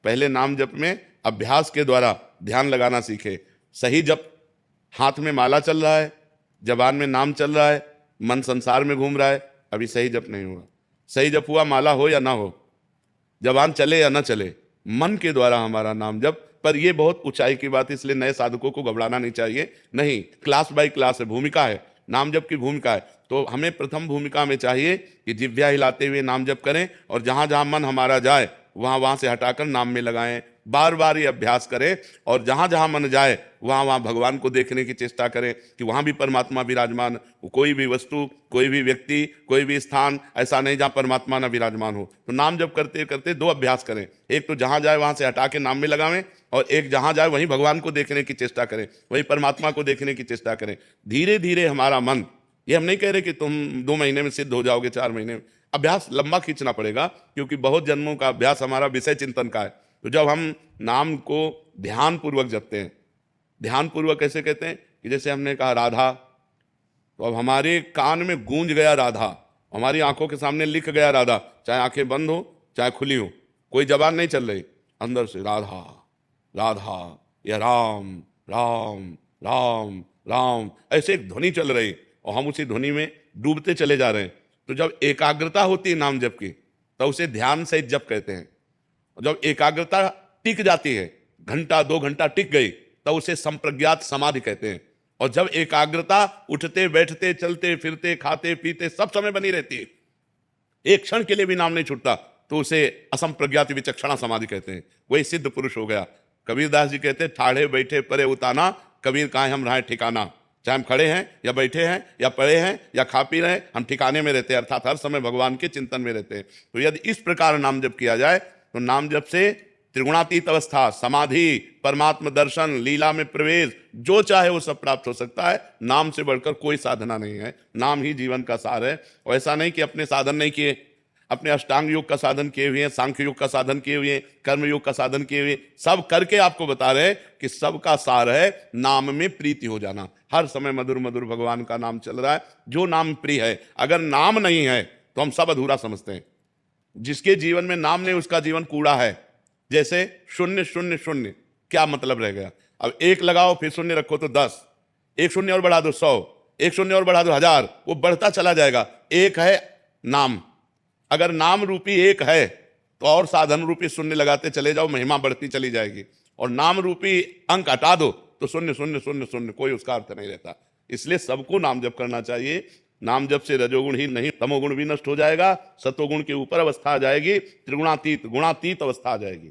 पहले नाम जप में अभ्यास के द्वारा ध्यान लगाना सीखे। सही जप, हाथ में माला चल रहा है, जबान में नाम चल रहा है, मन संसार में घूम रहा है, अभी सही जप नहीं हुआ। सही जप हुआ, माला हो या ना हो, जबान चले या ना चले, मन के द्वारा हमारा नाम जप। पर ये बहुत ऊंचाई की बात, इसलिए नए साधकों को घबराना नहीं चाहिए। नहीं, क्लास बाय क्लास है, भूमिका है, नाम जप की भूमिका है। तो हमें प्रथम भूमिका में चाहिए कि जिह्वा हिलाते हुए नाम जप करें, और जहां जहां मन हमारा जाए वहां से हटाकर नाम में लगाएं। बार बार ये अभ्यास करें, और जहां जहां मन जाए वहां भगवान को देखने की चेष्टा करें कि वहां भी परमात्मा विराजमान। कोई भी वस्तु, कोई भी व्यक्ति, कोई भी स्थान ऐसा नहीं जहां परमात्मा न विराजमान हो। तो नाम जप करते करते दो अभ्यास करें, एक तो जहां जाए वहां से हटा के नाम में लगावें, और एक जहां जाए वहीं भगवान को देखने की चेष्टा करें, वही परमात्मा को देखने की चेष्टा करें। धीरे धीरे हमारा मन, ये हम नहीं कह रहे कि तुम 2 महीने में सिद्ध हो जाओगे, 4 महीने में, अभ्यास लंबा खींचना पड़ेगा, क्योंकि बहुत जन्मों का अभ्यास हमारा विषय चिंतन का है। तो जब हम नाम को ध्यान पूर्वक जपते हैं, ध्यान पूर्वक कैसे कहते हैं कि जैसे हमने कहा राधा, तो अब हमारे कान में गूंज गया राधा, हमारी आंखों के सामने लिख गया राधा, चाहे आंखें बंद हो चाहे खुली हो, कोई जबान नहीं चल रही, अंदर से राधा राधा या राम राम राम राम, ऐसे एक ध्वनि चल रही, और हम उसी ध्वनि में डूबते चले जा रहे हैं। तो जब एकाग्रता होती है नाम जप की, तो उसे ध्यान से जप कहते हैं। जब एकाग्रता टिक जाती है, घंटा 2 घंटा टिक गई, तो उसे संप्रज्ञात समाधि कहते हैं। और जब एकाग्रता उठते बैठते चलते फिरते खाते पीते सब समय बनी रहती है, एक क्षण के लिए भी नाम नहीं छूटता, तो उसे असंप्रज्ञात विचक्षणा समाधि कहते हैं। वही सिद्ध पुरुष हो गया। कबीरदास जी कहते हैं, ठाढ़े बैठे परे उताना, कबीर काहे हम रहे ठिकाना। चाहे हम खड़े हैं या बैठे हैं या पड़े हैं या खा पी रहे हैं, हम ठिकाने में रहते हैं, अर्थात हर समय भगवान के चिंतन में रहते हैं। तो यदि इस प्रकार नाम जप किया जाए, तो नाम जप से त्रिगुणातीत अवस्था, समाधि, परमात्मा दर्शन, लीला में प्रवेश, जो चाहे वो सब प्राप्त हो सकता है। नाम से बढ़कर कोई साधना नहीं है, नाम ही जीवन का सार है। और ऐसा नहीं कि अपने साधन नहीं किए, अपने अष्टांग योग का साधन किए हुए हैं, सांख्य योग का साधन किए हुए हैं, कर्म योग का साधन किए हुए, सब करके आपको बता रहे कि सबका सार है नाम में प्रीति हो जाना। हर समय मधुर मधुर भगवान का नाम चल रहा है, जो नाम प्रिय है। अगर नाम नहीं है तो हम सब अधूरा समझते हैं। जिसके जीवन में नाम नहीं, उसका जीवन कूड़ा है। जैसे 0 0 0, क्या मतलब रह गया? अब 1 लगाओ फिर 0 रखो तो 10, 1 0 और बढ़ा दो 100, 1 0 और बढ़ा दो 1000, वो बढ़ता चला जाएगा। एक है नाम, अगर नाम रूपी एक है तो और साधन रूपी 0 लगाते चले जाओ, महिमा बढ़ती चली जाएगी। और नाम रूपी अंक हटा दो तो 0 0 0 0, कोई उसका अर्थ नहीं रहता। इसलिए सबको नाम जप करना चाहिए। नाम जप से रजोगुण ही नहीं, तमोगुण भी नष्ट हो जाएगा, सतोगुण के ऊपर अवस्था आ जाएगी, त्रिगुणातीत गुणातीत अवस्था आ जाएगी।